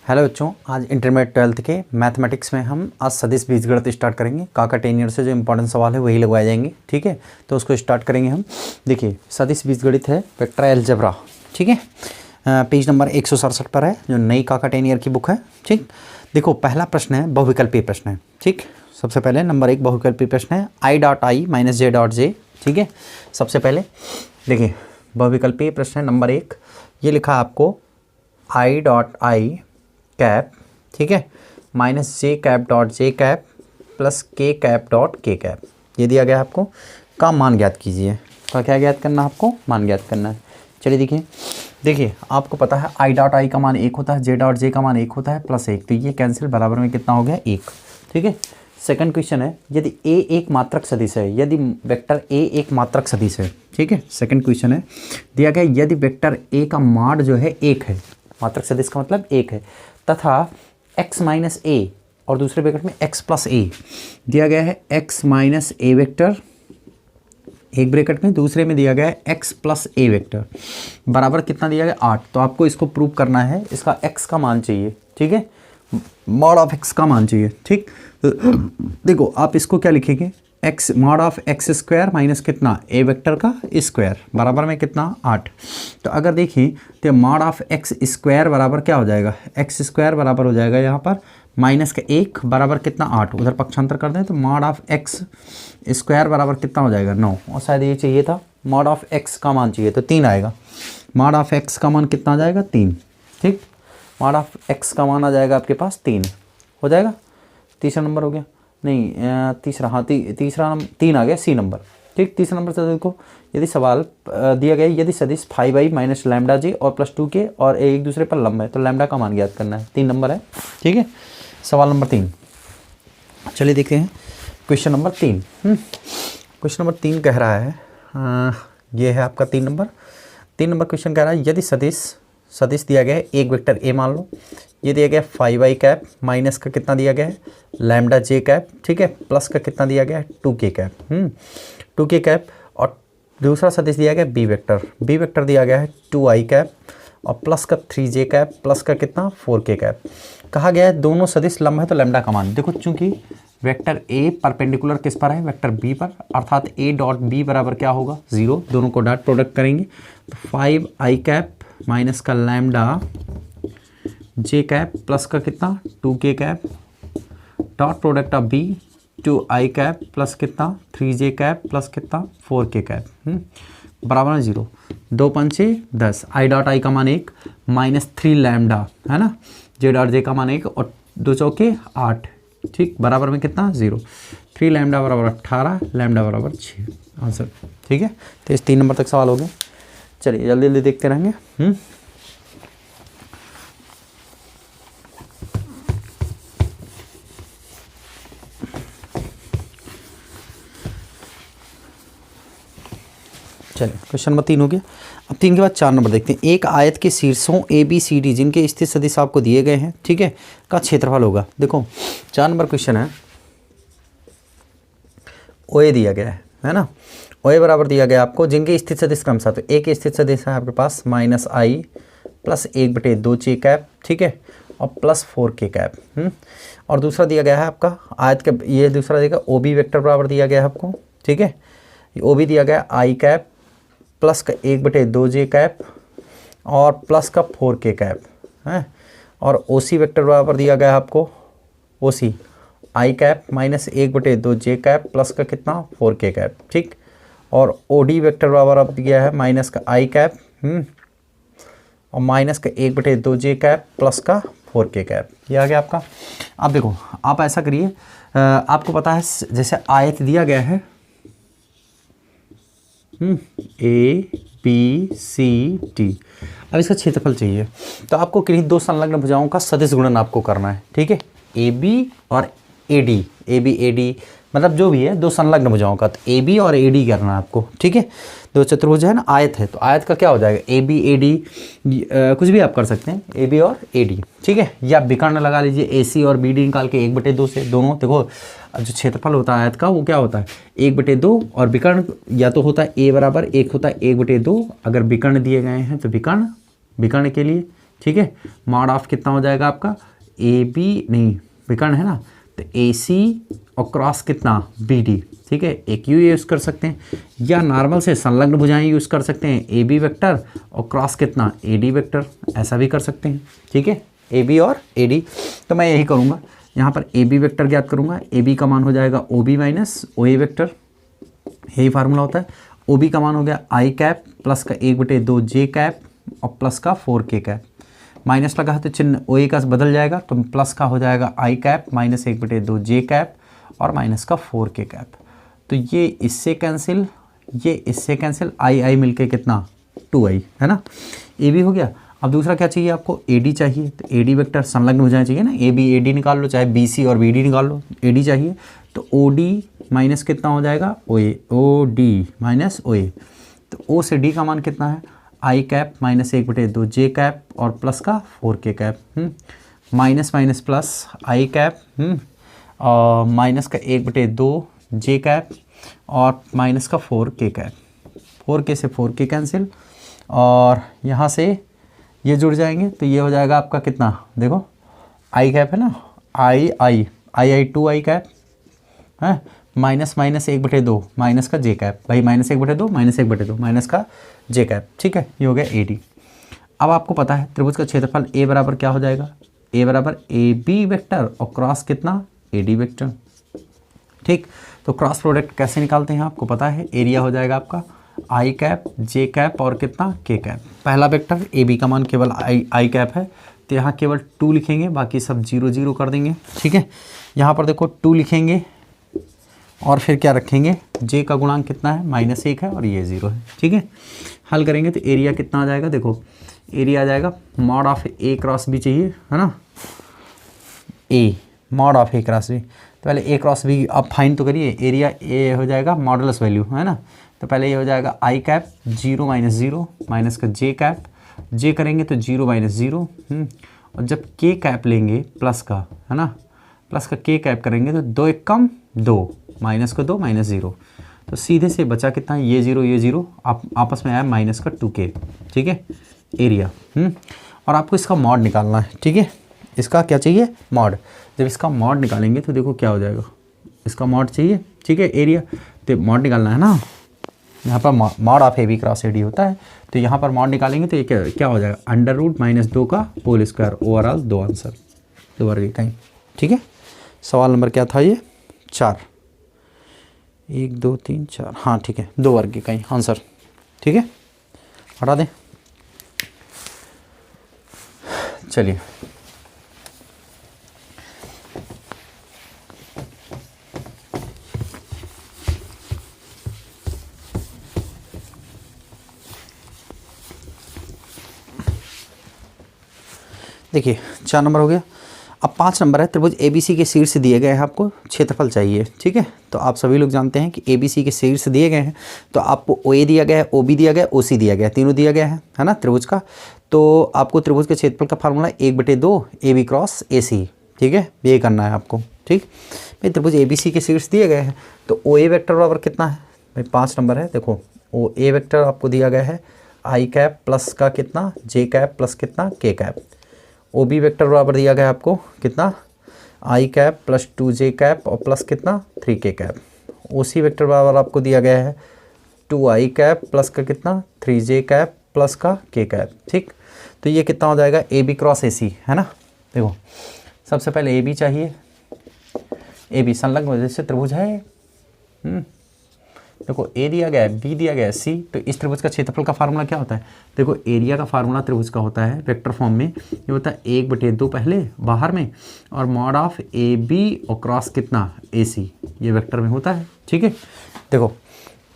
Hello बच्चों, आज intermediate 12th के मैथमेटिक्स में हम आज सदिश बीजगणित स्टार्ट करेंगे। काका टेनियर से जो इंपॉर्टेंट सवाल है वही लगवाए जाएंगे। ठीक है, तो उसको स्टार्ट करेंगे हम। देखिए, सदिश बीजगणित है वेक्टर अलजेब्रा। ठीक है, पेज नंबर 167 पर है, जो नई काका टेनियर की बुक है। ठीक, देखो पहला प्रश्न है बहुविकल्पीय प्रश्न है। ठीक, सबसे पहले नंबर 1 बहुविकल्पीय प्रश्न है I.I माइनस J.J। ठीक है, सबसे पहले देखिए बहुविकल्पीय प्रश्न है नंबर 1, ये लिखा आपको I.I कैप, ठीक है, minus J cap dot J cap plus K cap dot K cap, ये दिया गया है आपको। का मान ज्ञात कीजिए। तो क्या ज्ञात करना है आपको? मान ज्ञात करना है। चलिए देखिए आपको पता है I.I का मान 1 होता है, J.J का मान 1 होता है प्लस 1, तो ये कैंसिल, बराबर में कितना हो गया 1। ठीक है, सेकंड क्वेश्चन है, यदि A एक मात्रक सदिश है, यदि वेक्टर A एक मात्रक सदिश है। ठीक है, सेकंड क्वेश्चन है, दिया गया यदि वेक्टर A का मान जो है 1 है, मात्रक सदिश का मतलब 1 है, तथा x माइनस ए और दूसरे ब्रैकेट में x प्लस ए दिया गया है। x माइनस ए वेक्टर एक ब्रैकेट में, दूसरे में दिया गया है x प्लस ए वेक्टर, बराबर कितना दिया गया 8। तो आपको इसको प्रूव करना है, इसका x का मान चाहिए। ठीक है, मॉड ऑफ x का मान चाहिए। ठीक, देखो आप इसको क्या लिखेंगे, x mod of x square minus कितना a वेक्टर का स्क्वायर, बराबर में कितना 8। तो अगर देखिए तो मॉड ऑफ x स्क्वायर बराबर क्या हो जाएगा, x स्क्वायर बराबर हो जाएगा यहाँ पर माइनस का 1 बराबर कितना 8, उधर पक्षांतर कर दें तो मॉड ऑफ x स्क्वायर बराबर कितना हो जाएगा 9, और शायद ये चाहिए था मॉड ऑफ x का मान चाहिए तो 3 आएगा। मॉड ऑफ x का मान कितना आ जाएगा 3। ठीक, मॉड ऑफ x का मान आ जाएगा आपके पास 3 हो जाएगा। तीसरा नंबर हो गया, नहीं तीसरा, हाँ तीसरा 3 आ गया, सी नंबर। ठीक, तीसरा नंबर से देखो, यदि सवाल दिया गया यदि सदिश 5i माइनस लैम्डा जे और प्लस 2k और एक दूसरे पर लंब है तो लैम्डा का मान ज्ञात करना है। 3 नंबर है। ठीक है, सवाल नंबर 3। चलिए देखते हैं क्वेश्चन नंबर 3। क्वेश्चन नंबर 3 कह रहा है, ये है आपका 3 नंबर। 3 नंबर क्वेश्चन कह रहा है यदि सदिश दिया गया है एक वेक्टर ए मान लो, ये दिया गया 5i कैप, माइनस का कितना दिया गया है लैम्डा जे कैप, ठीक है, प्लस का कितना दिया गया है 2k कैप, 2k कैप, और दूसरा सदिश दिया गया बी वेक्टर दिया गया है 2i कैप और प्लस का 3j कैप प्लस का कितना 4k कैप। कहा गया है दोनों सदिश लंब है तो लैम्डा का मान। देखो चूंकि वेक्टर ए परपेंडिकुलर किस पर है, वेक्टर बी पर, अर्थात a डॉट बी बराबर क्या होगा 0, दोनों को डॉट प्रोडक्ट करेंगे तो 5i कैप माइनस का लैम्डा जे कैप प्लस का कितना 2k cap dot product of b 2i cap plus कितना 3j कैप प्लस कितना 4k कैप, बराबर 0। 2 पंचे 10, i डॉट आई का मान 1 माइनस 3 लैम्डा है ना, जे डॉट जे का मान 1 और 2 चौके 8। ठीक, बराबर में कितना 0। 3 लैम्डा बराबर 18, लैम्डा बराबर 6 आंसर। ठीक है, तो इस 3 नंबर तक सवाल हो गए। चलिए जल्दी जल्दी देखते रहेंगे। चलिए क्वेश्चन नंबर 3 हो गया। अब 3 के बाद 4 नंबर देखते हैं। एक आयत के शीर्षों ABCD जिनके स्थित सदिश आपको दिए गए हैं, ठीक है, का क्षेत्रफल होगा। देखो 4 नंबर क्वेश्चन है, OA दिया गया है ना, OA बराबर दिया गया आपको जिनके स्थित सदिश क्रमशः, तो एक स्थित सदिश है आपके पास माइनस आई प्लस 1/2j कैप, ठीक है, और प्लस 4k कैप, और दूसरा दिया गया है आपका आयत के, ये दूसरा देगा OB वेक्टर बराबर दिया गया है आपको। ठीक है, OB दिया गया आई कैप प्लस का 1/2j कैप और प्लस का 4k कैप है, और OC वेक्टर बराबर दिया गया है आपको OC I cap minus 1/2j cap plus का कितना 4k कैप। ठीक, और OD वेक्टर बराबर अब दिया है माइनस का आई कैप और माइनस का 1/2j कैप प्लस का 4k कैप, ये आ गया आपका। अब देखो आप ऐसा करिए, आपको पता है जैसे आयत दिया गया है ABCD, अब इसका क्षेत्रफल चाहिए तो आपको किन्हीं दो संलग्न भुजाओं का सदिश गुणन आपको करना है। ठीक है, AB और AD मतलब जो भी है दो संलग्न भुजाओं का, तो AB और AD करना है आपको। ठीक है, दो चतुर्भुज है ना, आयत है तो आयत का क्या हो जाएगा ABAD, कुछ भी आप कर सकते हैं AB और AD। ठीक है, या विकर्ण लगा लीजिए AC और BD निकाल के 1/2 से, दोनों देखो जो क्षेत्रफल होता है आयत का वो क्या होता है 1/2, और विकर्ण या तो होता है A बराबर 1 होता है 1/2, अगर विकर्ण दिए गए हैं तो विकर्ण के लिए ठीक है। मॉड ऑफ कितना हो जाएगा आपका, ए बी नहीं विकर्ण है ना, तो ए सी और क्रॉस कितना बी डी, ठीक है। एक यू यूज़ कर सकते हैं या नॉर्मल से संलग्न भुजाएं यूज़ कर सकते हैं, ए बी वेक्टर और क्रॉस कितना ए डी वेक्टर, ऐसा भी कर सकते हैं, ठीक है। ए बी और ए डी, तो मैं यही करूँगा, यहाँ पर ए बी वेक्टर ज्ञात करूँगा। ए बी का मान हो जाएगा ओ बी माइनस ओ ए वेक्टर, यही फार्मूला होता है। ओ बी का मान हो गया आई कैप प्लस का 1/2 जे कैप और प्लस का 4k कैप, माइनस लगा है तो चिन्ह ओ ए का बदल जाएगा, तो प्लस का हो जाएगा आई कैप माइनस 1/2 जे कैप और माइनस का 4k कैप। तो ये इससे कैंसिल, ये इससे कैंसिल, आई आई मिलके कितना 2i है ना। ए बी हो गया। अब दूसरा क्या चाहिए आपको, ए डी चाहिए, तो ए डी वेक्टर संलग्न हो जाना चाहिए ना, ए बी ए डी निकाल लो, चाहे बी सी और बी डी निकाल लो, ए डी चाहिए। तो ओ डी माइनस कितना हो जाएगा ओ ए, ओ डी माइनस ओ ए, तो ओ से डी का मान कितना है, I cap minus 1/2 J cap और प्लस का 4k cap, minus minus plus I cap और माइनस का 1/2 जे कैप और माइनस का 4k कैप, 4k से 4k कैंसिल और यहाँ से ये जुड़ जाएंगे, तो ये हो जाएगा आपका कितना, देखो आई कैप है ना, आई आई आई आई 2i कैप है, माइनस माइनस 1/2 माइनस का जे कैप, भाई माइनस 1/2 माइनस 1/2 माइनस का जे कैप, ठीक है। ये हो गया ए डी। अब आपको पता है त्रिभुज का क्षेत्रफल ए बराबर क्या हो जाएगा, ए बराबर ए बी वेक्टर और क्रॉस कितना ए डी वेक्टर, ठीक। तो क्रॉस प्रोडक्ट कैसे निकालते हैं आपको पता है, एरिया हो जाएगा आपका आई कैप जे कैप और कितना के कैप। पहला वेक्टर ए बी का मान केवल आई कैप है, तो यहाँ केवल 2 लिखेंगे, बाकी सब 0 0 कर देंगे, ठीक है। यहाँ पर देखो 2 लिखेंगे और फिर क्या रखेंगे, जे का गुणांक कितना है -1 है और ये 0 है, ठीक है। हल करेंगे तो एरिया कितना आ जाएगा, देखो एरिया आ जाएगा mod of A cross B चाहिए है ना, A mod of A cross B, तो पहले ए क्रॉस बी आप फाइंड तो करिए, एरिया ए हो जाएगा मॉडुलस वैल्यू है ना, तो पहले ये हो जाएगा आई कैप 0 - 0 माइनस का जे कैप, जे करेंगे तो 0 - 0 और जब के कैप लेंगे प्लस का है ना, प्लस का के कैप करेंगे तो 2 1 कम 2 माइनस का 2 -0, तो सीधे से बचा कितना, ये 0 आप आपस में आया माइनस का 2k, ठीक है एरिया। और आपको इसका मॉड निकालना है, ठीक है। इसका क्या चाहिए मॉड, जब इसका मॉड निकालेंगे तो देखो क्या हो जाएगा, इसका मॉड चाहिए, ठीक है एरिया, तो मॉड निकालना है ना, यहाँ पर mod of a b cross a d होता है, तो यहाँ पर मॉड निकालेंगे तो ये क्या हो जाएगा, √-2 का होल स्क्वायर, ओवरऑल 2 आंसर, 2 वर्ग इकाई, ठीक है। सवाल नंबर क्या था ये 4, 1 2 3 4, हाँ ठीक है 2 वर्ग इकाई आंसर, ठीक है। हटा दें, चलिए देखिए 4 नंबर हो गया। अब 5 नंबर है, त्रिभुज ABC के शीर्ष दिए गए हैं, आपको क्षेत्रफल चाहिए, ठीक है। तो आप सभी लोग जानते हैं कि ABC के शीर्ष दिए गए हैं, तो आपको OA दिया गया है, OB दिया गया है, OC दिया गया है, तीनों दिया गया है ना त्रिभुज का। तो आपको त्रिभुज के क्षेत्रफल का फार्मूला 1/2 AB क्रॉस AC, ठीक है, ये करना है आपको, ठीक। भाई त्रिभुज ABC के शीर्ष दिए गए हैं, तो OA वेक्टर बराबर कितना है भाई, 5 नंबर है, देखो OA वेक्टर आपको दिया गया है आई कैप प्लस का कितना जे कैप प्लस कितना के कैप, ओ बी वेक्टर बराबर दिया गया है आपको कितना आई कैप प्लस 2j कैप और प्लस कितना 3k कैप, ओ सी वेक्टर बराबर आपको दिया गया है 2i कैप प्लस का कितना 3j कैप प्लस का k कैप, ठीक। तो ये कितना हो जाएगा ए बी क्रॉस ए सी है ना। देखो सबसे पहले ए बी चाहिए, ए बी संलग्न वजह से त्रिभुज है, देखो ए दिया गया है, बी दिया गया है, सी, तो इस त्रिभुज का क्षेत्रफल का फार्मूला क्या होता है, देखो एरिया का फार्मूला त्रिभुज का होता है वेक्टर फॉर्म में, ये होता है 1/2 पहले बाहर में और मॉड ऑफ ए बी और क्रॉस कितना ए सी, ये वेक्टर में होता है, ठीक है। देखो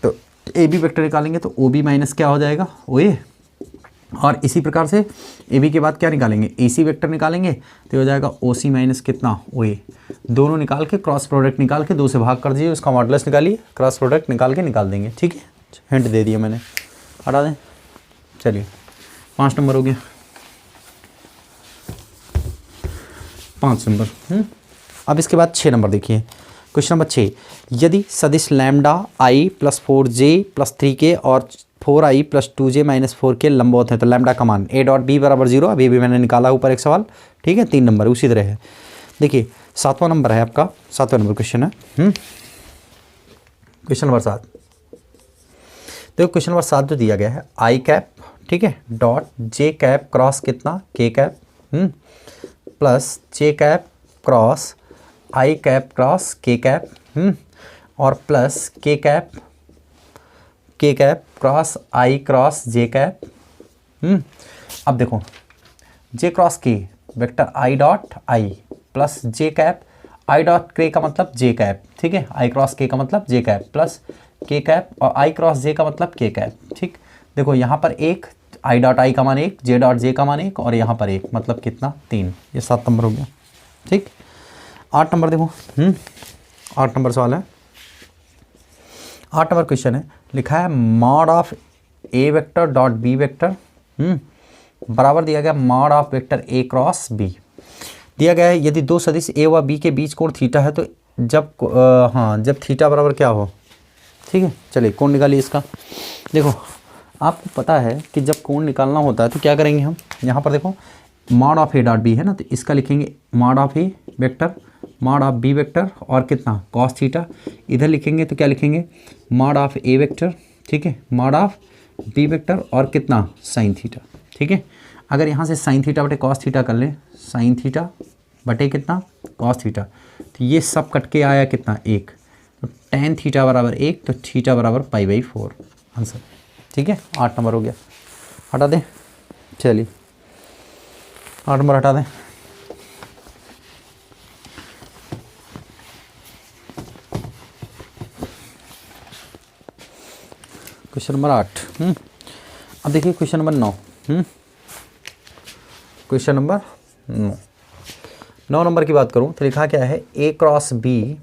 तो ए बी वेक्टर निकालेंगे तो ओ बी माइनस क्या हो जाएगा ओ ए, और इसी प्रकार से ए बी के बाद क्या निकालेंगे ए सी वेक्टर निकालेंगे तो हो जाएगा ओ सी माइनस कितना ओ ए, दोनों निकाल के क्रॉस प्रोडक्ट निकाल के 2 से भाग कर दीजिए, उसका मॉडुलस निकालिए, क्रॉस प्रोडक्ट निकाल के निकाल देंगे, ठीक है। हिंट दे दिया मैंने, हटा दें। चलिए 5 नंबर हो गया, 5 नंबर। अब इसके बाद 6 नंबर देखिए, क्वेश्चन नंबर 6, यदि सदिश लैम्डा आई +4j + 3k और 4i प्लस 2j माइनस 4 के लंबवत है, तो लैम्डा का मान a डॉट बी बराबर 0, अभी भी मैंने निकाला ऊपर एक सवाल, ठीक है। 3 नंबर उसी तरह है। देखिए 7वां नंबर है आपका, 7वां नंबर क्वेश्चन है, क्वेश्चन नंबर 7। देखो क्वेश्चन नंबर 7 जो दिया गया है, आई कैप, ठीक है, डॉट जे कैप क्रॉस कितना के कैप प्लस जे कैप क्रॉस आई कैप क्रॉस के कैप और प्लस के कैप क्रॉस आई क्रॉस जे कैप। अब देखो जे क्रॉस के vector I dot I plus J cap I dot के का मतलब जे कैप, ठीक है, आई क्रॉस के का मतलब जे कैप प्लस के कैप और आई क्रॉस जे का मतलब के कैप, ठीक। देखो यहाँ पर एक आई डॉट आई का मान 1, जे डॉट जे का मान 1 और यहाँ पर 1, मतलब कितना 3। ये 7 नंबर हो गया, ठीक। 8 नंबर देखो, 8 नंबर सवाल है, 8 नंबर क्वेश्चन है, लिखा है mod of A vector dot b vector बराबर दिया गया mod of vector A cross b. दिया गया है यदि दो सदिश ए व बी के बीच कोण थीटा है तो जब थीटा बराबर क्या हो, ठीक है। चलिए कोण निकालिए इसका। देखो आपको पता है कि जब कोण निकालना होता है तो क्या करेंगे हम, यहाँ पर देखो mod of A dot b है ना, तो इसका लिखेंगे mod of A vector mod of B vector और कितना कॉस थीटा। इधर लिखेंगे तो क्या लिखेंगे मॉड ऑफ ए वेक्टर, ठीक है, मॉड ऑफ बी वेक्टर और कितना साइन थीटा, ठीक है। अगर यहाँ से साइन थीटा बटे कॉस थीटा कर लें, साइन थीटा बटे कितना कॉस थीटा, तो ये सब कट के आया कितना 1, तो टेन थीटा बराबर 1, तो थीटा बराबर π/4 आंसर, ठीक है। 8 नंबर हो गया, हटा दें। चलिए 8 नंबर हटा दें। Question number 8। अब देखिए question number 9। Question number 9 number की बात करूं तो लिखा क्या है ए क्रॉस बी,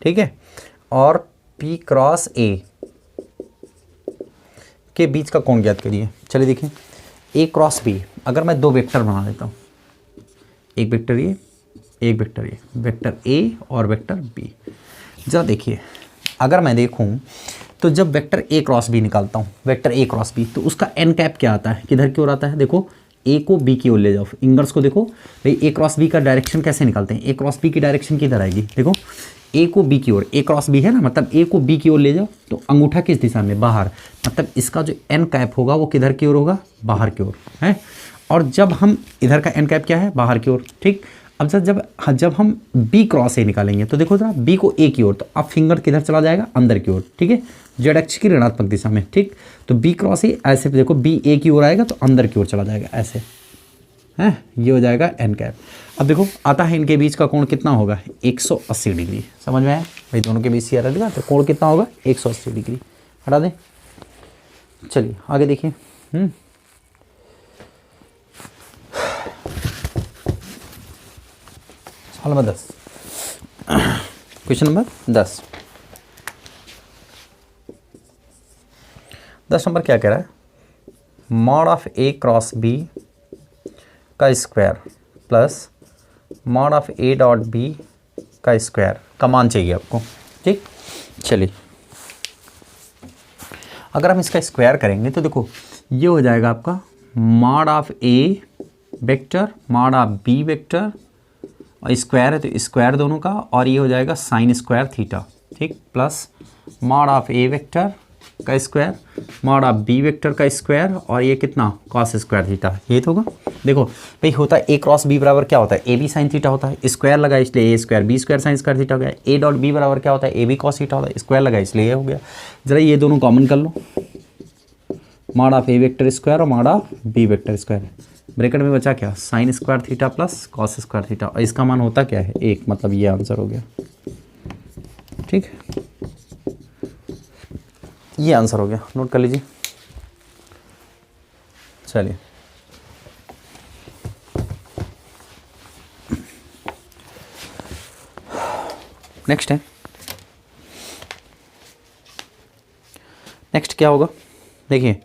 ठीक है, और पी क्रॉस ए के बीच का कोण ज्ञात करिए। चलिए देखिए ए क्रॉस बी, अगर मैं दो वेक्टर बना देता हूँ, एक वेक्टर ये एक वेक्टर ये, वेक्टर ए और वेक्टर बी। जरा देखिए अगर मैं देखूं तो जब वेक्टर ए क्रॉस बी निकालता हूँ, वेक्टर ए क्रॉस बी, तो उसका एन कैप क्या आता है, किधर की ओर आता है। देखो ए को बी की ओर ले जाओ, इंवर्स को देखो भाई ए क्रॉस बी का डायरेक्शन कैसे निकालते हैं, ए क्रॉस बी की डायरेक्शन किधर आएगी, देखो ए को बी की ओर, ए क्रॉस बी है ना, मतलब ए को बी की ओर ले जाओ तो अंगूठा किस दिशा में, बाहर, मतलब इसका जो एन कैप होगा वो किधर की ओर होगा, बाहर की ओर है। और जब हम इधर का एन कैप क्या है, बाहर की ओर, ठीक। अब जब हम बी क्रॉस ए निकालेंगे तो देखो जरा बी को ए की ओर, तो अब फिंगर किधर चला जाएगा, अंदर की ओर, ठीक है, जेड एक्स की ऋणात्मक दिशा में, ठीक। तो बी क्रॉस ए ऐसे देखो बी ए की ओर आएगा तो अंदर की ओर चला जाएगा ऐसे, है, ये हो जाएगा एन कैप। अब देखो आता है इनके बीच का कोण कितना होगा 180 डिग्री, समझ में आया भाई, दोनों के बीच सी आ रहा तो कोण कितना होगा 180 डिग्री, हटा दें। चलिए आगे देखिए, सवाल नंबर 10, क्वेश्चन नंबर 10। 10 नंबर क्या कह रहा है, mod of A cross B का square plus mod of A dot B का स्क्वायर का मान चाहिए आपको, ठीक। चलिए अगर हम इसका स्क्वायर करेंगे तो देखो ये हो जाएगा आपका mod of A vector mod of B vector और स्क्वायर है तो स्क्वायर दोनों का, और ये हो जाएगा साइन स्क्वायर थीटा, ठीक, plus mod of A vector का square mod of B vector का स्क्वायर और ये कितना कॉस स्क्वायर थीटा, ये तो होगा। देखो भाई होता है ए क्रॉस बी बराबर क्या होता है, ए बी साइन थीटा होता है, स्क्वायर लगा इसलिए A square, B square sine square theta हो गया। ए डॉट बी बराबर क्या होता है, ए बी कॉस थीटा होता है, स्क्वायर लगा इसलिए ये हो गया। जरा ये दोनों कॉमन कर लो, mod of A vector square और mod of B vector square, bracket में बचा क्या sine square theta plus cos square theta, और इसका मान होता क्या है 1, मतलब ये आंसर हो गया, ठीक, ये आंसर हो गया, नोट कर लीजिए। चलिए नेक्स्ट है, नेक्स्ट क्या होगा, देखिए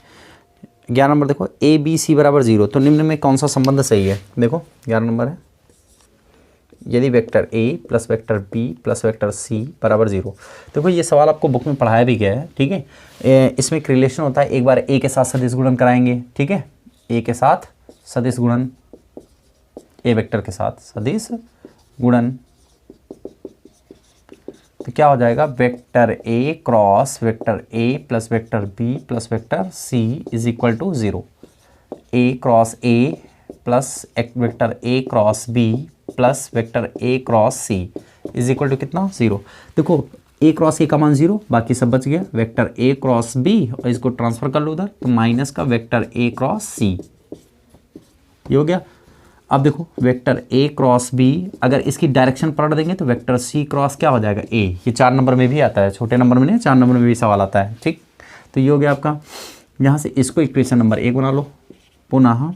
11 नंबर देखो ए बी सी बराबर 0, तो निम्न में कौन सा संबंध सही है। देखो 11 नंबर है यदि vector a plus vector b plus vector c बराबर 0। देखो ये सवाल आपको बुक में पढ़ाया भी गया है, ठीक है। इसमें एक रिलेशन होता है, एक बार ए के साथ सदिश गुणन कराएंगे, ठीक है, ए के साथ सदिश गुणन, ए वेक्टर के साथ सदिश गुणन, तो क्या हो जाएगा, vector A cross vector a plus vector b plus vector c is equal to 0। A cross a plus vector A cross b plus vector A cross c is equal to कितना, 0। देखो ए क्रॉस ए का मान 0, बाकी सब बच गया, vector A cross B और इसको ट्रांसफर कर लो उधर, तो माइनस का वेक्टर ए क्रॉस सी, ये हो गया। अब देखो वेक्टर ए क्रॉस बी, अगर इसकी डायरेक्शन पलट देंगे तो वेक्टर सी क्रॉस क्या हो जाएगा, ए। ये 4 नंबर में भी आता है, छोटे नंबर में नहीं, 4 नंबर में भी सवाल आता है, ठीक। तो ये हो गया आपका, यहाँ से इसको इक्वेशन नंबर 1 बना लो। पुनः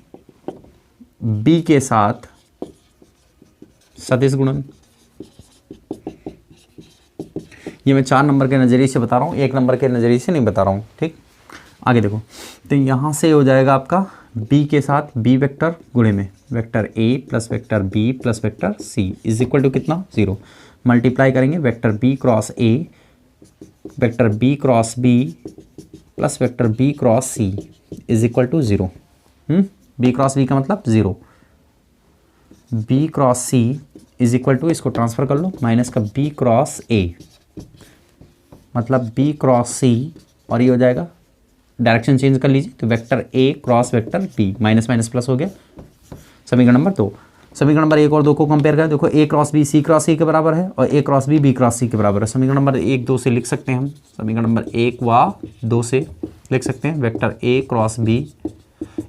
बी के साथ सदिश गुणन, ये मैं 4 नंबर के नज़रिए से बता रहा हूँ, 1 नंबर के नज़रिए से नहीं बता रहा हूँ, ठीक। आगे देखो, तो यहाँ से हो जाएगा आपका b के साथ b वेक्टर गुणे में vector a plus vector b plus vector c is equal to कितना, 0। मल्टीप्लाई करेंगे vector b cross a vector b cross b plus vector b cross c is equal to 0। b cross b का मतलब 0, b cross c is equal to, इसको transfer कर लो, minus का b cross a मतलब b cross c, और ये हो जाएगा, डायरेक्शन चेंज कर लीजिए, तो vector a cross vector b, minus minus plus हो गया। समीकरण नंबर 2, समीकरण नंबर 1 और 2 को कंपेयर करें, देखो a cross b c cross c के बराबर है और a cross b b cross c के बराबर है। समीकरण नंबर 1 2 से लिख सकते हैं हम, समीकरण नंबर 1 व 2 से लिख सकते हैं, vector a cross b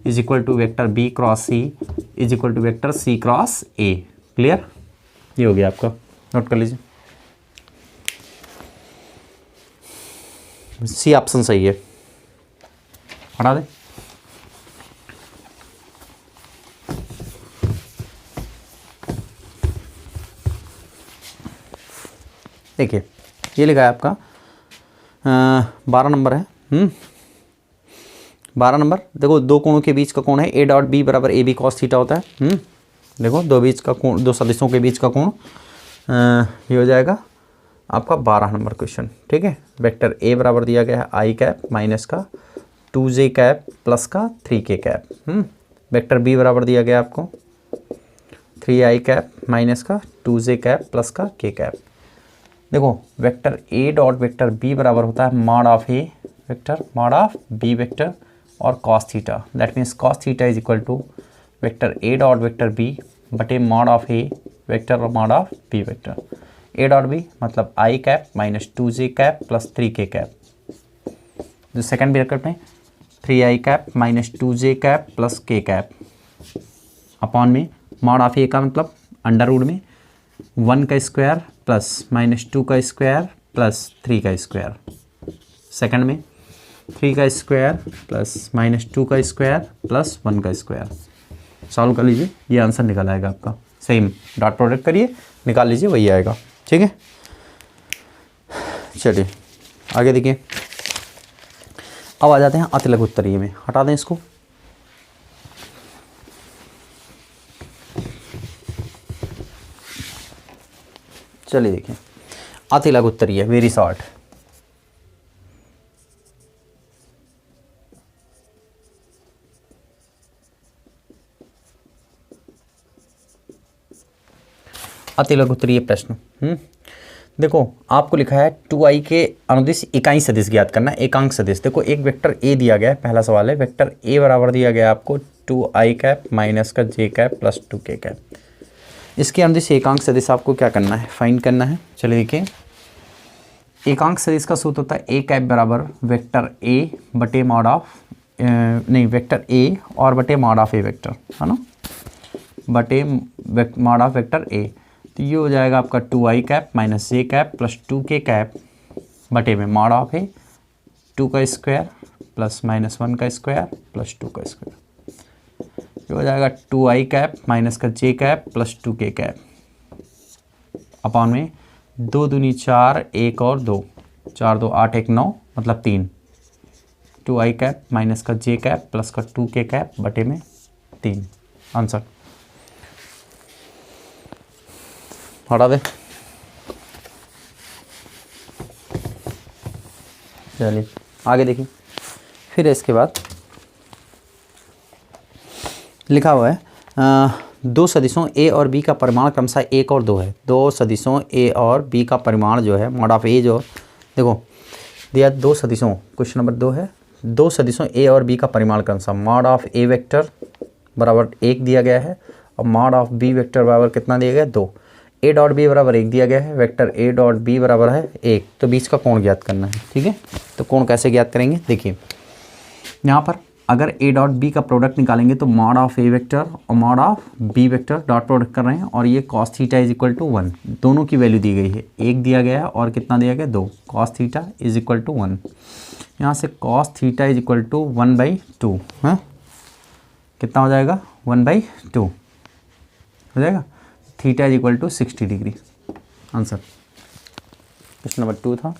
is equal to vector b cross c is equal to vector c cross a। Clear, ये हो गया आपका, नोट कर लीजिए, सी ऑप्शन सही है, हटा दे। देखिए ये लिखा है आपका 12 नंबर है, 12 नंबर। देखो दो कोणों के बीच का कोण है, ए डॉट बी बराबर ए बी कॉस थीटा होता है। देखो दो बीच का कोण, दो सदिशों के बीच का कोण, ये हो जाएगा आपका 12 नंबर क्वेश्चन, ठीक है। वेक्टर ए बराबर दिया गया है आई कैप माइनस का 2j कैप प्लस का 3k कैप। वेक्टर बी बराबर दिया गया आपको 3i कैप माइनस का 2j कैप प्लस का k कैप। देखो vector A dot vector B बराबर होता है mod of A vector mod of B vector और cos theta, that means cos theta is equal to vector A dot vector B बटे mod of A vector और mod of B vector. A dot B मतलब I cap minus 2j cap plus 3k cap, जो second bracket में 3i cap minus 2j cap plus k cap upon में mod of ए का मतलब under root में 1 का square plus minus 2 का square plus 3 का स्क्वायर, सेकंड में 3 का स्क्वायर प्लस माइनस 2 का स्क्वायर प्लस 1 का स्क्वायर। सॉल्व कर लीजिए, ये आंसर निकल आएगा आपका। सेम डॉट प्रोडक्ट करिए, निकाल लीजिए, वही आएगा, ठीक है। चलिए आगे देखिए, अब आ जाते हैं अतिलघु उत्तरीय में, हटा दें इसको। चलिए देखिए अतिलघु उत्तरीय वेरी शॉर्ट। अतिलघु उत्तरीय प्रश्न, देखो आपको लिखा है 2i के अनुदिश इकाई सदिश ज्ञात करना, एकांक सदिश। देखो एक वेक्टर ए दिया गया है, पहला सवाल है, वेक्टर ए बराबर दिया गया है आपको 2i कैप माइनस का j cap plus 2k cap. इसके अनुदिश एकांक सदिश आपको क्या करना है, फाइंड करना है। चलिए देखिए, एकांक सदिश का सूत्र होता है ए कैप बराबर वेक्टर ए बटे मॉड ऑफ नहीं वेक्टर ए और बटे मॉड ऑफ ए वेक्टर, है ना, बटे मॉड ऑफ वेक्टर ए। तो ये हो जाएगा आपका 2i cap minus j cap plus 2k cap बटे में मॉड ऑफ है 2 का स्क्वायर प्लस माइनस 1 का स्क्वायर प्लस 2 का स्क्वायर। ये हो जाएगा 2i कैप माइनस का j cap plus 2k cap upon में 2 दूनी 4 1 और 2 4 2 8 1 9 मतलब 3 2i कैप माइनस का j कैप प्लस का 2k कैप बटे में 3। आंसर हटा दे। चलिए आगे देखिए। फिर इसके बाद लिखा हुआ है दो सदिशों ए और बी का परिमाण क्रमशः 1 और 2 है। दो सदिशों ए और बी का परिमाण जो है मॉड ऑफ ए जो देखो दिया दो सदिशों, क्वेश्चन नंबर 2 है, दो सदिशों ए और बी का परिमाण क्रमशः मॉड ऑफ ए वेक्टर बराबर 1 दिया गया है और मॉड ऑफ बी वेक्टर बराबर कितना दिया गया है 2। ए डॉट बी बराबर 1 दिया गया है, वेक्टर ए डॉट बी बराबर है 1। तो बीच का कोण ज्ञात करना है। ठीक है, तो कोण कैसे ज्ञात करेंगे देखिए, यहाँ पर अगर ए डॉट बी का प्रोडक्ट निकालेंगे तो मॉड ऑफ ए वेक्टर और mod of B vector dot product कर रहे हैं और ये cos theta is equal to 1, दोनों की वैल्यू दी गई है। 1 दिया गया है और कितना दिया गया 2, cos theta is equal to 1। यहाँ से cos theta is equal to 1/2 है, कितना हो जाएगा 1/2 हो जाएगा। Theta is equal to 60 degree. Answer question number 2 था,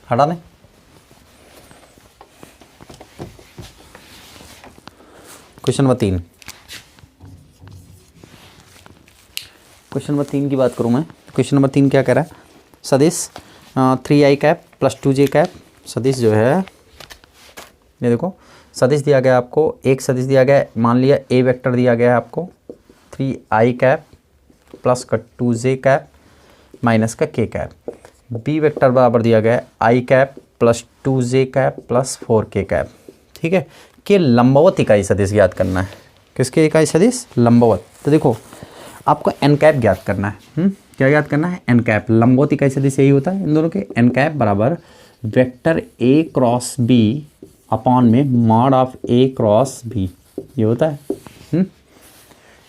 हटा दें। क्वेश्चन नंबर 3, क्वेश्चन नंबर 3 की बात करूँ मैं। क्वेश्चन नंबर 3 क्या कह रहा है, सदिश 3i cap plus 2j cap सदिश जो है, ये देखो सदिश दिया गया आपको, एक सदिश दिया गया है, मान लिया ए वेक्टर दिया गया है आपको 3i कैप प्लस का 2j कैप माइनस का k कैप। बी वेक्टर बराबर दिया गया है i cap plus 2j cap plus 4k cap. ठीक है, के लंबवत इकाई सदिश ज्ञात करना है। किसके इकाई सदिश लंबवत, तो देखो आपको एन कैप ज्ञात करना है। क्या ज्ञात करना है, एन कैप। लंबवत इकाई सदिश यही होता है इन दोनों के, एन कैप बराबर वेक्टर ए क्रॉस बी अपॉन में mod of A cross B, ये होता है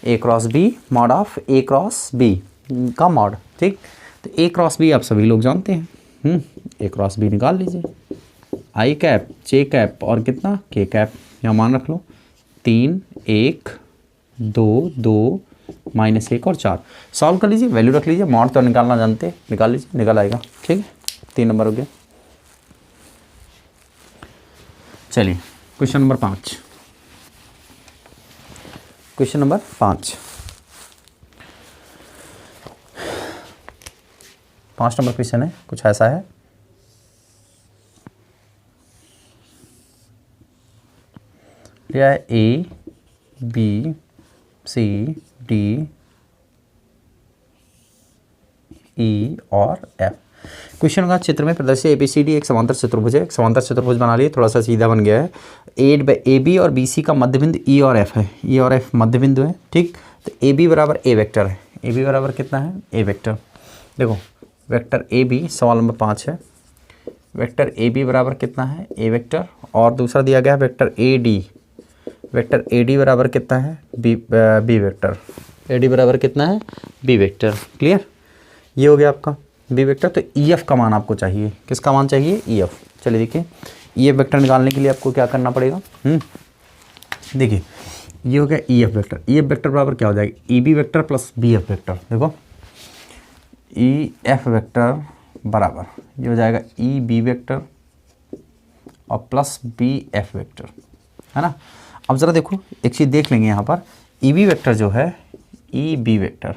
A cross B mod of A cross B का मॉड। ठीक, तो ए क्रॉस बी आप सभी लोग जानते हैं, ए क्रॉस बी निकाल लीजिए, आई कैप जे कैप और कितना के कैप, यहाँ मान रख लो 3 1 2 2 माइनस 1 और 4। सॉल्व कर लीजिए, वैल्यू रख लीजिए, मॉड तो निकालना जानते हैं, निकाल लीजिए, निकल आएगा। ठीक है, 3 नंबर हो गया। चलिए question number 5, question number 5 number question है, कुछ ऐसा है, लिया है A B C D E और एफ। क्वेश्चन का चित्र में प्रदर्शित एबीसीडी एक समांतर चतुर्भुज है। एक समांतर चतुर्भुज बना लिए, थोड़ा सा सीधा बन गया है। ए बी और बी सी का मध्य बिंदु ई और एफ है, ई और एफ मध्य बिंदु है। ठीक, तो ए बी बराबर ए वेक्टर है, ए बी बराबर कितना है ए वेक्टर। देखो वेक्टर ए बी सवाल नंबर 5 है, वेक्टर ए बी बराबर कितना है ए वेक्टर, और दूसरा दिया गया है vector A D, vector A D बराबर कितना है बी वेक्टर, ए डी बराबर कितना है बी वेक्टर। क्लियर, ये हो गया आपका बी वेक्टर। तो ई एफ का मान आपको चाहिए, किसका मान चाहिए ई एफ। चलिए देखिए, ई एफ वेक्टर निकालने के लिए आपको क्या करना पड़ेगा, देखिए ये हो गया E F vector. E F vector बराबर क्या हो जाएगा E B vector plus B F vector. देखो ई एफ वेक्टर बराबर ये हो जाएगा ई बी वेक्टर और प्लस बी एफ वेक्टर, है ना। अब ज़रा देखो एक चीज़ देख लेंगे यहाँ पर, ई बी वेक्टर जो है ई बी वेक्टर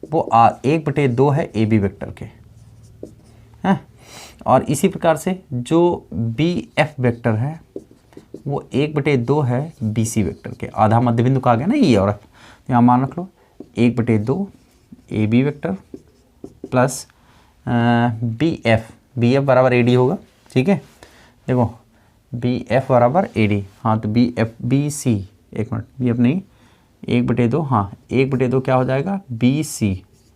वो 1/2 है ए बी वेक्टर के, हैं, और इसी प्रकार से जो बी एफ वेक्टर है वो 1/2 है बी सी वेक्टर के। आधा मध्य बिंदु का आ गया ना ई और एफ, तो यहाँ मान रख लो 1/2 A B vector plus B F बराबर ए डी होगा। ठीक है, देखो बी एफ बराबर ए डी, हाँ तो बी एफ बी सी, एक मिनट बी एफ नहीं 1/2, हाँ 1/2 क्या हो जाएगा बी सी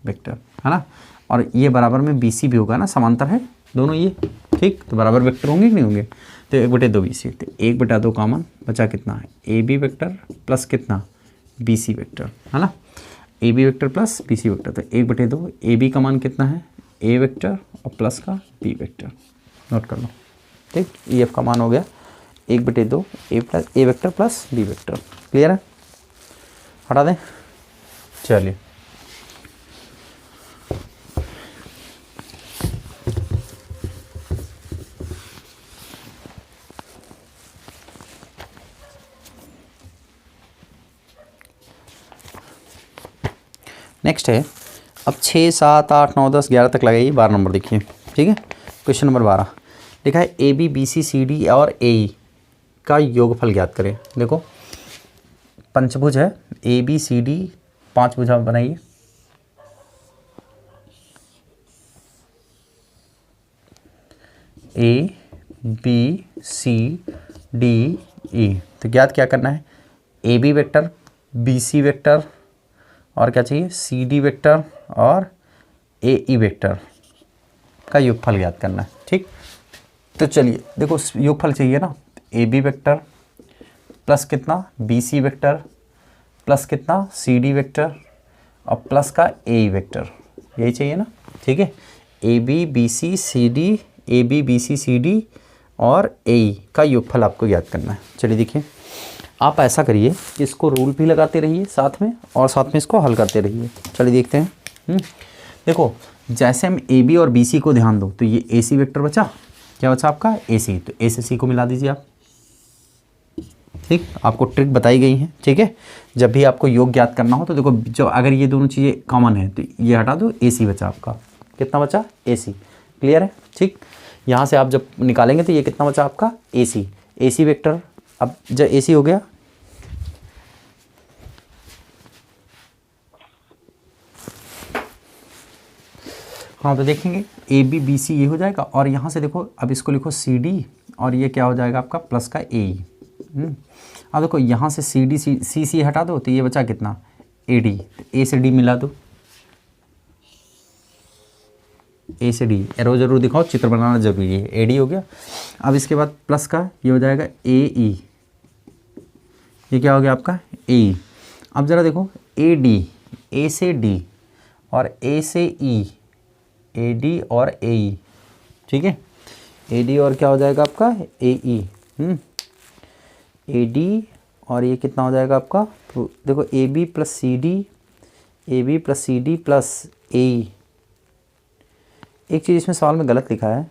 वेक्टर, है ना। और ये बराबर में बी सी भी होगा ना, समांतर है दोनों ये। ठीक, तो बराबर वेक्टर होंगे कि नहीं होंगे, तो 1/2 बी सी, तो 1/2 कॉमन बचा कितना है ए बी वेक्टर प्लस कितना बी सी वेक्टर, है ना। A B vector plus B C vector, तो 1/2 ए बी का मान कितना है ए वेक्टर और प्लस का बी वेक्टर, नोट कर लो। ठीक, ई एफ का मान हो गया 1/2 A vector plus B vector. Clear है, हटा दें। चलिए नेक्स्ट है, अब 6, 7, 8, 9, 10, 11 तक लगाइए, 12 नंबर देखिए, ठीक है। क्वेश्चन नंबर 12 लिखा है A B B C C D और ए ई का योगफल ज्ञात करें। देखो पंचभुज है, ए बी सी डी 5 भुजा बनाइए, ए बी सी डी ई। तो ज्ञात क्या करना है, A B vector, B C vector और क्या चाहिए, सी डी वेक्टर और ए ई वेक्टर का योगफल ज्ञात करना है, ठीक। तो चलिए देखो योगफल चाहिए ना, ए बी वेक्टर प्लस कितना बी सी वेक्टर प्लस कितना सी डी वेक्टर और प्लस का ए ई वेक्टर, यही चाहिए ना, ठीक है। A B B C C D, A B B C C D और ए ई का योगफल आपको ज्ञात करना है। चलिए देखिए, आप ऐसा करिए कि इसको रूल भी लगाते रहिए साथ में और साथ में इसको हल करते रहिए। चलिए देखते हैं। देखो जैसे हम ए बी और बी सी को ध्यान दो तो ये ए सी वेक्टर बचा, क्या बचा आपका ए सी, तो ए से सी को मिला दीजिए आप, ठीक। आपको ट्रिक बताई गई है, ठीक है। जब भी आपको योग ज्ञात करना हो तो देखो, जो अगर ये दोनों चीज़ें कॉमन है तो ये हटा दो, ए सी बचा आपका, कितना बचा ए सी, क्लियर है, ठीक। यहाँ से आप जब निकालेंगे तो ये कितना बचा आपका ए सी वेक्टर। अब जब ए सी हो गया, हाँ तो देखेंगे ए बी बी सी ये हो जाएगा और यहाँ से देखो अब इसको लिखो सी डी और ये क्या हो जाएगा आपका प्लस का ए ई। अब देखो यहाँ से सी डी सी सी हटा दो तो ये बचा कितना ए डी, ए से डी मिला दो, ए से डी एरो जरूर दिखाओ, चित्र बनाना जरूरी है, ए डी हो गया। अब इसके बाद प्लस का ये हो जाएगा ए ई, ये क्या हो गया आपका ए ई। अब ज़रा देखो ए डी, ए से डी और ए से ई, ए डी और ए ई, ठीक है। ए डी और क्या हो जाएगा आपका ए ई, ए डी और ये कितना हो जाएगा आपका, देखो A B plus C D, A B plus C D plus A E. एक चीज़ इसमें सवाल में गलत लिखा है,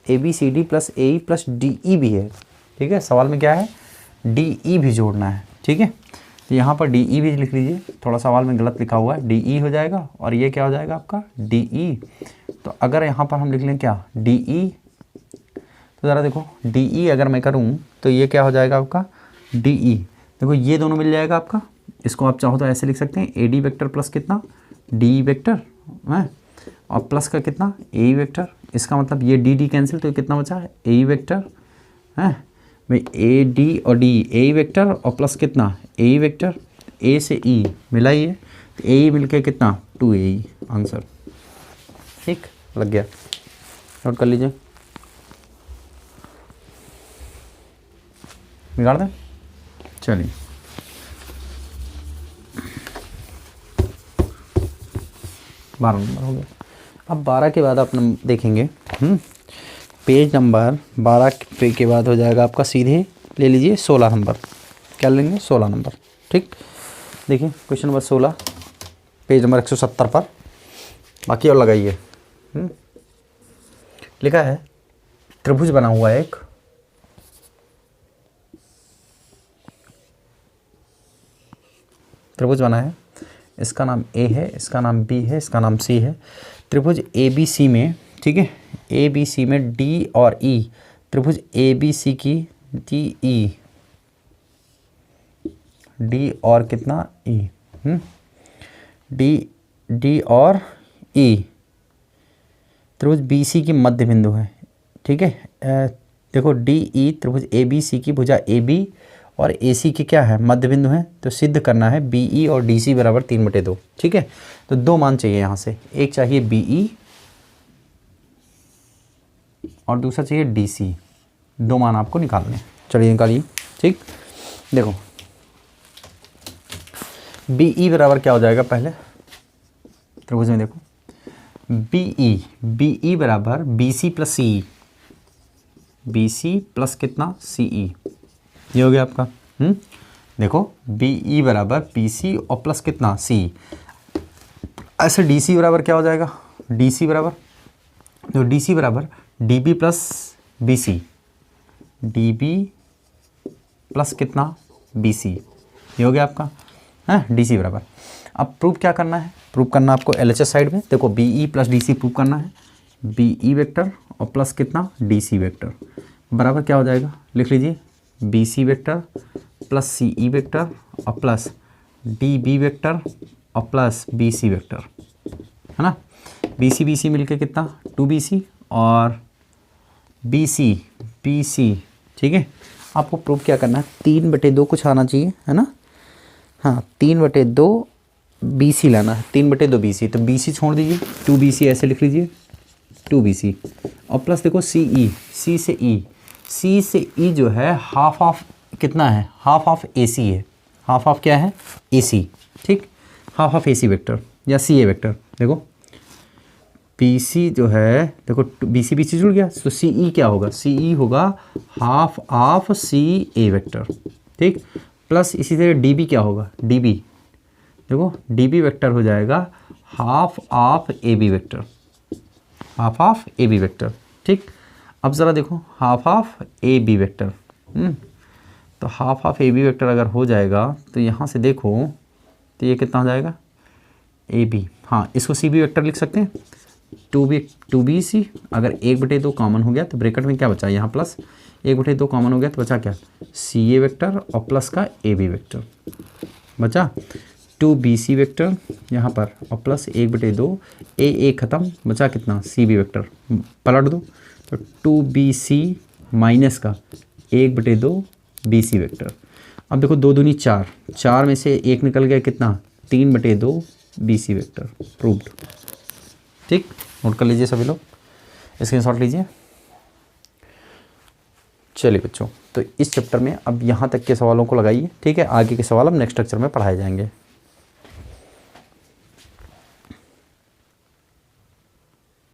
A B C D plus A E plus D E भी है, ठीक है। सवाल में क्या है डी ई भी जोड़ना है, ठीक है। तो यहाँ पर डी ई भी लिख लीजिए, थोड़ा सवाल में गलत लिखा हुआ है, डी ई हो जाएगा और ये क्या हो जाएगा आपका डी ई। तो अगर यहाँ पर हम लिख लें क्या डी ई, तो ज़रा देखो डी ई अगर मैं करूँ तो ये क्या हो जाएगा आपका डी ई। देखो ये दोनों मिल जाएगा आपका, इसको आप चाहो तो ऐसे लिख सकते हैं ए डी वेक्टर प्लस कितना डी वेक्टर है और प्लस का कितना ए वेक्टर। इसका मतलब ये डी डी कैंसिल तो कितना बचा है ए वेक्टर है भाई, ए डी और डी ए वेक्टर और प्लस कितना ए वेक्टर, ए से ई मिलाइए तो ए मिलके कितना 2a आंसर, ठीक लग गया, नोट कर लीजिए, बिगाड़ दें। चलिए 12 नंबर हो गया। अब 12 के बाद आप देखेंगे पेज नंबर 12 के बाद हो जाएगा आपका सीधे ले लीजिए 16 नंबर, क्या लेंगे 16 नंबर, ठीक। देखिए क्वेश्चन नंबर 16 पेज नंबर 170 पर, बाकी और लगाइए। लिखा है त्रिभुज बना हुआ है एक, त्रिभुज बना है, इसका नाम ए है, इसका नाम बी है, इसका नाम सी है। त्रिभुज ए बी सी में, ठीक है, ए बी सी में डी और ई, त्रिभुज ए बी सी की डी ई, डी और कितना ई, डी डी और ई त्रिभुज बी सी की मध्य बिंदु है, ठीक है। देखो डी ई त्रिभुज ए बी सी की भुजा ए बी और ए सी की क्या है मध्य बिंदु है, तो सिद्ध करना है बी ई और डी सी बराबर 3/2, ठीक है। तो दो मान चाहिए यहाँ से, एक चाहिए बी ई और दूसरा चाहिए डी सी, दो मान आपको निकालने हैं। चलिए निकालिए, ठीक। देखो बी ई बराबर क्या हो जाएगा, पहले त्रिभुज में देखो बी ई बराबर बी सी प्लस सी ई, बी सी प्लस कितना सी ई, ये हो गया आपका। देखो बी ई बराबर बी सी और प्लस कितना सी, ऐसे डी सी बराबर क्या हो जाएगा, डी सी बराबर, तो डी सी बराबर D B plus B C, D B plus कितना बी सी, ये हो गया आपका है डी सी बराबर। अब प्रूफ क्या करना है, प्रूव करना आपको LHS साइड में। देखो BE प्लस DC प्रूव करना है, BE वेक्टर और प्लस कितना DC वेक्टर बराबर क्या हो जाएगा, लिख लीजिए BC vector plus CE vector और प्लस DB वेक्टर और प्लस BC वेक्टर, है ना। BC मिलके कितना 2BC और BC, ठीक है। आपको प्रूव क्या करना है, 3/2 कुछ आना चाहिए, है ना। हाँ 3/2 BC लाना है, 3/2 BC, तो BC छोड़ दीजिए, 2BC ऐसे लिख लीजिए 2BC और प्लस देखो CE, C से E जो है हाफ ऑफ कितना है, हाफ ऑफ AC है, हाफ ऑफ क्या है AC, ठीक, हाफ ऑफ AC वेक्टर या CA वेक्टर। देखो BC जो है, देखो BC जुड़ गया, तो CE क्या होगा, CE होगा हाफ ऑफ CA वेक्टर, ठीक, प्लस इसी तरह DB क्या होगा, DB देखो DB वेक्टर हो जाएगा half of AB vector, half of AB vector, ठीक। अब ज़रा देखो हाफ ऑफ AB वेक्टर, तो हाफ ऑफ AB वेक्टर अगर हो जाएगा तो यहाँ से देखो तो ये कितना हो जाएगा AB, हाँ इसको CB वेक्टर लिख सकते हैं, 2BC, अगर 1/2 कॉमन हो गया तो ब्रैकेट में क्या बचा, यहाँ प्लस 1/2 कॉमन हो गया तो बचा क्या, CA वेक्टर और प्लस का AB वेक्टर बचा, 2BC वेक्टर यहाँ पर और प्लस 1/2 A ख़त्म, बचा कितना CB वेक्टर, पलट दो तो 2BC माइनस का 1/2 BC वेक्टर। अब देखो 2 दूनी 4, 4 में से 1 निकल गया कितना 3/2 BC वेक्टर, प्रूव्ड, ठीक। नोट कर लीजिए सभी लोग, स्क्रीनशॉट लीजिए। चलिए बच्चों, तो इस चैप्टर में अब यहाँ तक के सवालों को लगाइए, ठीक है। आगे के सवाल अब नेक्स्ट लेक्चर में पढ़ाए जाएंगे।